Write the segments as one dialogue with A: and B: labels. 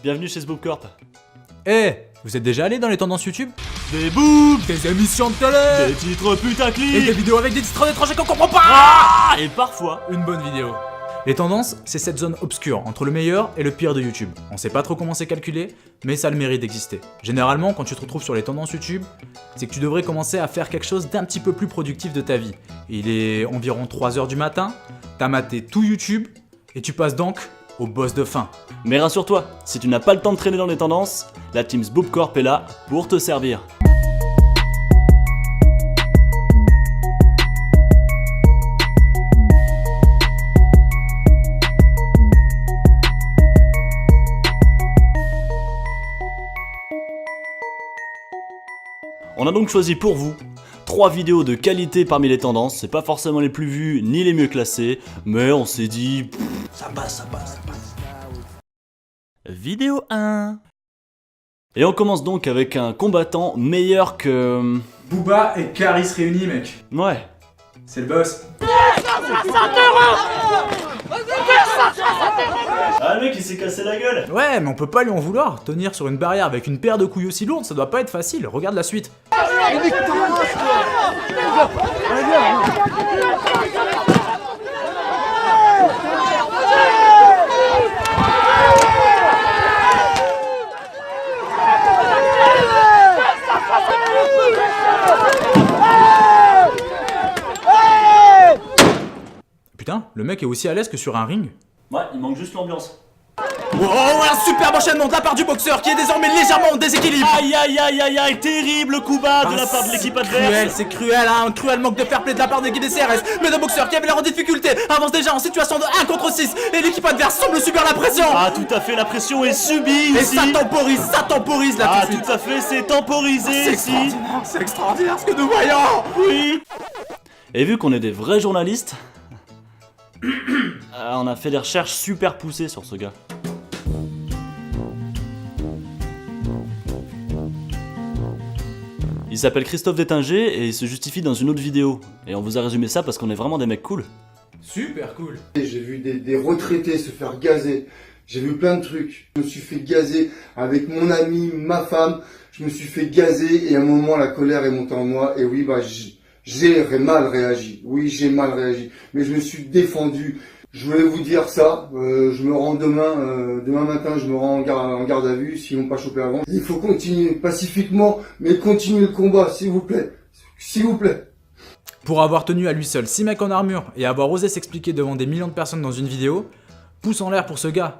A: Bienvenue chez Sboop Corp.
B: Eh, vous êtes déjà allé dans les tendances YouTube?
A: Des boobs,
B: Des émissions de télé,
A: des titres putaclic
B: et des vidéos avec des titres étrangers qu'on comprend pas.
A: Ah, et parfois
B: Une bonne vidéo. Les tendances, c'est cette zone obscure entre le meilleur et le pire de YouTube. On sait pas trop comment c'est calculé, mais ça a le mérite d'exister. Généralement, quand tu te retrouves sur les tendances YouTube, c'est que tu devrais commencer à faire quelque chose d'un petit peu plus productif de ta vie. Il est environ 3h du matin, t'as maté tout YouTube, et tu passes donc au boss de fin.
A: Mais rassure-toi, si tu n'as pas le temps de traîner dans les tendances, la team Sboop Corp est là pour te servir. On a donc choisi pour vous 3 vidéos de qualité parmi les tendances. C'est pas forcément les plus vues ni les mieux classées, mais on s'est dit ça passe. Vidéo 1. Et on commence donc avec un combattant meilleur que...
B: Booba et Caris réunis, mec.
A: Ouais.
B: C'est le boss.
A: Ah, le mec il s'est cassé la gueule.
B: Ouais, mais on peut pas lui en vouloir. Tenir sur une barrière avec une paire de couilles aussi lourdes, ça doit pas être facile. Regarde la suite. Putain, le mec est aussi à l'aise que sur un ring.
A: Ouais, il manque juste l'ambiance.
B: Oh, un superbe enchaînement de la part du boxeur qui est désormais légèrement en déséquilibre.
A: Aïe, terrible coup bas de la part de l'équipe adverse.
B: C'est cruel, hein, un cruel manque de fair play de la part de l'équipe des CRS. Mais le boxeur qui avait l'air en difficulté avance déjà en situation de 1 contre 6 et l'équipe adverse semble subir la pression.
A: Ah, tout à fait, la pression est subie
B: Et
A: ici.
B: ça temporise là
A: Ah,
B: tout de suite.
A: tout à fait, c'est temporisé ici.
B: C'est extraordinaire ce que nous voyons.
A: Oui. Et vu qu'on est des vrais journalistes, on a fait des recherches super poussées sur ce gars. Il s'appelle Christophe Détinger et il se justifie dans une autre vidéo. Et on vous a résumé ça parce qu'on est vraiment des mecs cool.
B: Super cool.
C: J'ai vu des retraités se faire gazer. J'ai vu plein de trucs. Je me suis fait gazer avec mon ami, ma femme. Je me suis fait gazer et à un moment la colère est montée en moi. Et oui, bah j'ai mal réagi. Oui, j'ai mal réagi. Mais je me suis défendu. Je voulais vous dire ça. Je me rends demain matin, je me rends en garde à vue s'ils n'ont pas chopé avant. Il faut continuer pacifiquement, mais continuer le combat, s'il vous plaît. S'il vous plaît.
B: Pour avoir tenu à lui seul 6 mecs en armure et avoir osé s'expliquer devant des millions de personnes dans une vidéo, pouce en l'air pour ce gars,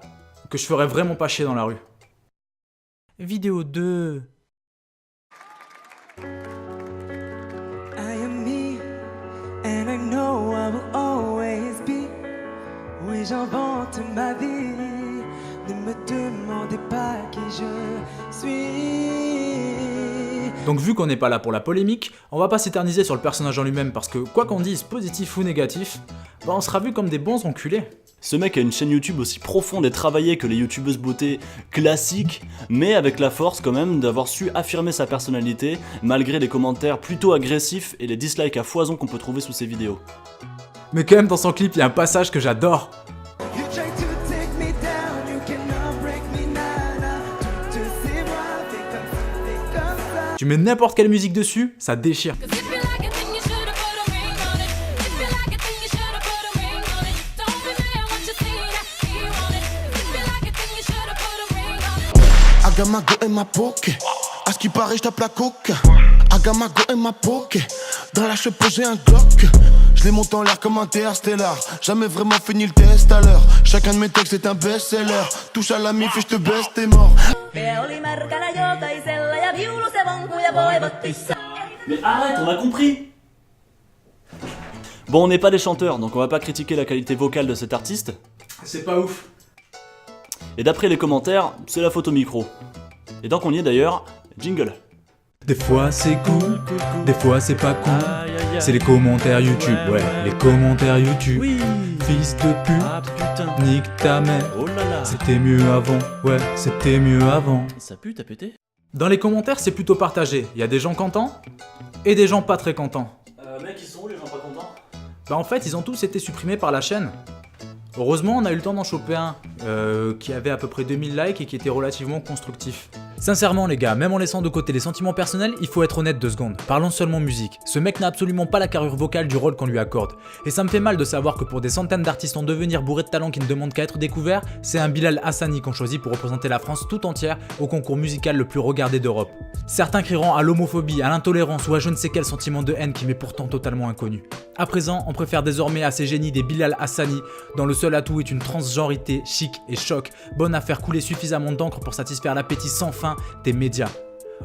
B: que je ferais vraiment pas chier dans la rue. Vidéo 2.
D: I am me, and I know I will always be. Oui, j'invente ma vie. Ne me demandez pas qui je suis.
B: Donc vu qu'on n'est pas là pour la polémique, on va pas s'éterniser sur le personnage en lui-même parce que quoi qu'on dise, positif ou négatif, bah on sera vu comme des bons enculés.
A: Ce mec a une chaîne YouTube aussi profonde et travaillée que les youtubeuses beauté classiques, mais avec la force quand même d'avoir su affirmer sa personnalité, malgré les commentaires plutôt agressifs et les dislikes à foison qu'on peut trouver sous ses vidéos.
B: Mais quand même dans son clip, il y a un passage que j'adore.
D: You try to take me down, you cannot break me, nana. Tout c'est moi, t'es comme ça.
B: Tu mets n'importe quelle musique dessus, ça déchire.
E: Agamago et ma poke. À ce qui paraît, je tape la coke. Agamago et ma poke. Dans la chepe, j'ai un Glock. Je les monte en l'air comme un Interstellar. Jamais vraiment fini le test à l'heure. Chacun de mes textes est un best-seller. Touche à la mif et je te baisse, t'es mort.
A: Mais arrête, on a compris. Bon, on n'est pas des chanteurs, donc on va pas critiquer la qualité vocale de cet artiste.
B: C'est pas ouf.
A: Et d'après les commentaires, c'est la photo micro. Et tant qu'on y est d'ailleurs, jingle.
B: Des fois c'est cool, des fois c'est pas cool. C'est les commentaires YouTube, ouais, les commentaires YouTube.
A: Oui.
B: Fils de pute,
A: Ah putain.
B: nique ta mère.
A: Oh là là.
B: C'était mieux avant, ouais, c'était mieux avant.
A: Ça pue, t'as pété?
B: Dans les commentaires, c'est plutôt partagé. Il y a des gens contents et des gens pas très contents.
A: Mec, ils sont où les gens pas contents?
B: Bah en fait, ils ont tous été supprimés par la chaîne. Heureusement, on a eu le temps d'en choper un, qui avait à peu près 2000 likes et qui était relativement constructif. Sincèrement les gars, même en laissant de côté les sentiments personnels, il faut être honnête 2 secondes. Parlons seulement musique. Ce mec n'a absolument pas la carrure vocale du rôle qu'on lui accorde. Et ça me fait mal de savoir que pour des centaines d'artistes en devenir bourrés de talent qui ne demandent qu'à être découverts, c'est un Bilal Hassani qu'on choisit pour représenter la France tout entière au concours musical le plus regardé d'Europe. Certains crieront à l'homophobie, à l'intolérance ou à je ne sais quel sentiment de haine qui m'est pourtant totalement inconnu. À présent, on préfère désormais à ces génies des Bilal Hassani, dont le seul atout est une transgenrité chic et choc, bonne à faire couler suffisamment d'encre pour satisfaire l'appétit sans fin des médias.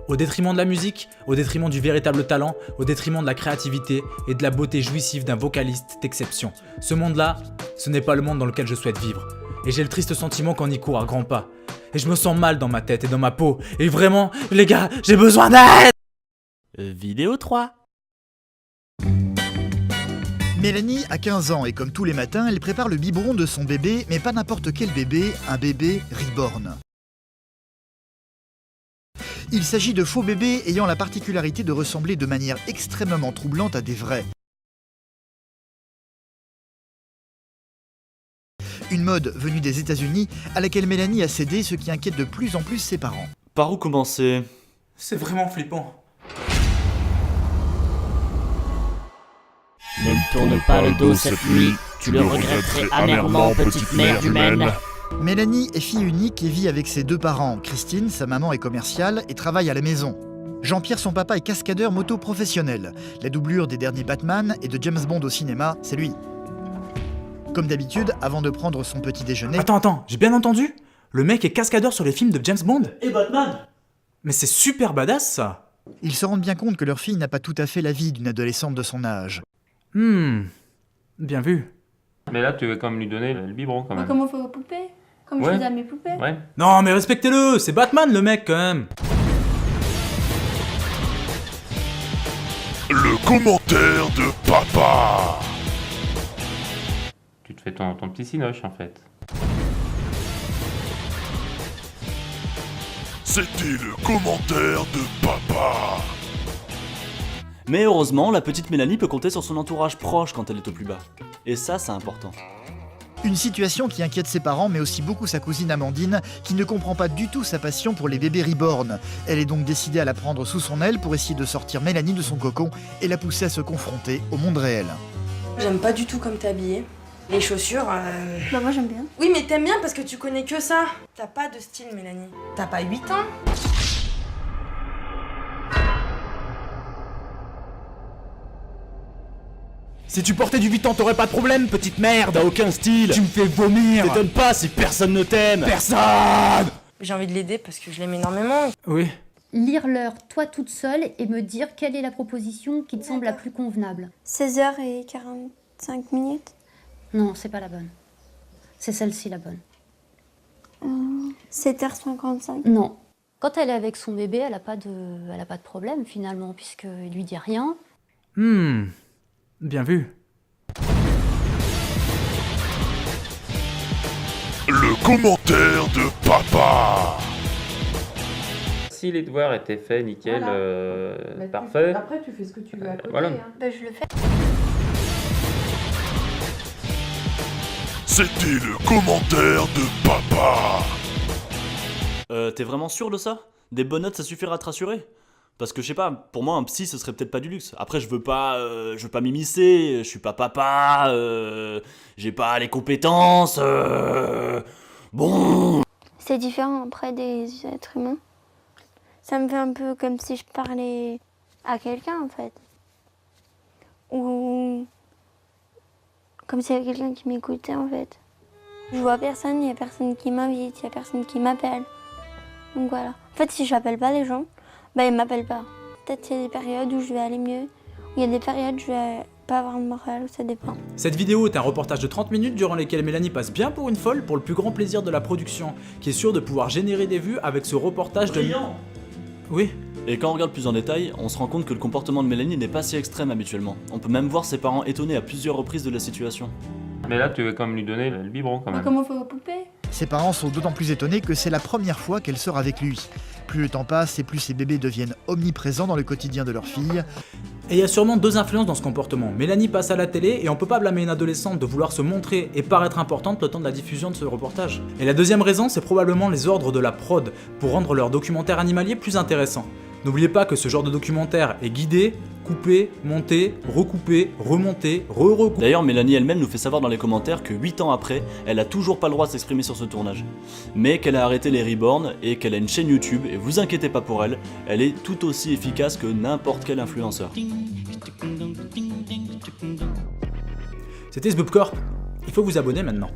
B: Au détriment de la musique, au détriment du véritable talent, au détriment de la créativité et de la beauté jouissive d'un vocaliste d'exception. Ce monde-là, ce n'est pas le monde dans lequel je souhaite vivre. Et j'ai le triste sentiment qu'on y court à grands pas. Et je me sens mal dans ma tête et dans ma peau. Et vraiment, les gars, j'ai besoin d'aide!
A: Vidéo 3.
F: Mélanie a 15 ans et comme tous les matins, elle prépare le biberon de son bébé, mais pas n'importe quel bébé, un bébé reborn. Il s'agit de faux bébés ayant la particularité de ressembler de manière extrêmement troublante à des vrais. Une mode venue des États-Unis à laquelle Mélanie a cédé, ce qui inquiète de plus en plus ses parents.
A: Par où commencer?
B: C'est vraiment flippant.
G: Ne me tourne pas le dos cette nuit, tu le regretterais amèrement, petite mère humaine.
F: Mélanie est fille unique et vit avec ses 2 parents. Christine, sa maman, est commerciale et travaille à la maison. Jean-Pierre, son papa, est cascadeur moto professionnel. La doublure des derniers Batman et de James Bond au cinéma, c'est lui. Comme d'habitude, avant de prendre son petit déjeuner...
B: Attends, j'ai bien entendu? Le mec est cascadeur sur les films de James Bond?
A: Et Batman?
B: Mais c'est super badass ça!
F: Ils se rendent bien compte que leur fille n'a pas tout à fait la vie d'une adolescente de son âge.
B: Bien vu.
H: Mais là, tu veux quand même lui donner le biberon quand même.
I: Comme on fait aux poupées. Comme
H: Ouais.
I: je fais à mes poupées.
H: Ouais.
B: Non mais respectez-le, c'est Batman le mec quand même.
E: Le commentaire de papa.
H: Tu te fais ton petit cinoche en fait.
E: C'était le commentaire de papa.
A: Mais heureusement, la petite Mélanie peut compter sur son entourage proche quand elle est au plus bas. Et ça, c'est important.
F: Une situation qui inquiète ses parents, mais aussi beaucoup sa cousine Amandine, qui ne comprend pas du tout sa passion pour les bébés reborn. Elle est donc décidée à la prendre sous son aile pour essayer de sortir Mélanie de son cocon et la pousser à se confronter au monde réel.
J: J'aime pas du tout comme t'es habillée. Les chaussures...
I: Bah moi j'aime bien.
J: Oui mais t'aimes bien parce que tu connais que ça. T'as pas de style Mélanie. T'as pas 8 ans.
B: Si tu portais du Vuitton, t'aurais pas de problème, petite merde.
A: T'as aucun style.
B: Tu me fais vomir.
A: T'étonnes pas si personne ne t'aime.
B: Personne.
J: J'ai envie de l'aider parce que je l'aime énormément.
B: Oui.
K: Lire-leur toi toute seule et me dire quelle est la proposition qui te semble la plus convenable.
I: 16h45 minutes.
K: Non, c'est pas la bonne. C'est celle-ci la bonne.
I: 7h55.
K: Non. Quand elle est avec son bébé, elle a pas de problème finalement, puisqu'il lui dit rien.
B: Bien vu.
E: Le commentaire de papa.
H: Si les devoirs étaient faits, nickel, parfait.
J: Après tu fais ce que tu veux à côté.
H: Voilà.
I: Bah je le fais.
E: C'était le commentaire de papa.
A: T'es vraiment sûr de ça? Des bonnes notes, ça suffira à te rassurer? Parce que je sais pas, pour moi un psy ce serait peut-être pas du luxe. Après je veux pas m'immiscer, je suis pas papa, j'ai pas les compétences, bon.
I: C'est différent après des êtres humains. Ça me fait un peu comme si je parlais à quelqu'un en fait. Ou comme s'il y avait quelqu'un qui m'écoutait en fait. Je vois personne, il y a personne qui m'invite, il y a personne qui m'appelle. Donc voilà. En fait si j'appelle pas les gens, bah ils m'appellent pas. Peut-être il y a des périodes où je vais aller mieux, ou il y a des périodes où je vais pas avoir de morale, ça dépend.
B: Cette vidéo est un reportage de 30 minutes durant lesquelles Mélanie passe bien pour une folle pour le plus grand plaisir de la production, qui est sûre de pouvoir générer des vues avec ce reportage de... Oui.
A: Et quand on regarde plus en détail, on se rend compte que le comportement de Mélanie n'est pas si extrême habituellement. On peut même voir ses parents étonnés à plusieurs reprises de la situation.
H: Mais là, tu veux quand même lui donner le biberon quand même.
I: Comme on fait aux poupées.
F: Ses parents sont d'autant plus étonnés que c'est la première fois qu'elle sort avec lui. Plus le temps passe et plus ses bébés deviennent omniprésents dans le quotidien de leur fille.
B: Et il y a sûrement deux influences dans ce comportement. Mélanie passe à la télé et on peut pas blâmer une adolescente de vouloir se montrer et paraître importante le temps de la diffusion de ce reportage. Et la deuxième raison, c'est probablement les ordres de la prod pour rendre leur documentaire animalier plus intéressant. N'oubliez pas que ce genre de documentaire est guidé, coupé, monté, recoupé, remonté, recoupé.
A: D'ailleurs, Mélanie elle-même nous fait savoir dans les commentaires que 8 ans après, elle a toujours pas le droit de s'exprimer sur ce tournage. Mais qu'elle a arrêté les reborn et qu'elle a une chaîne YouTube, et vous inquiétez pas pour elle, elle est tout aussi efficace que n'importe quel influenceur.
B: C'était SBoobCorp, il faut vous abonner maintenant.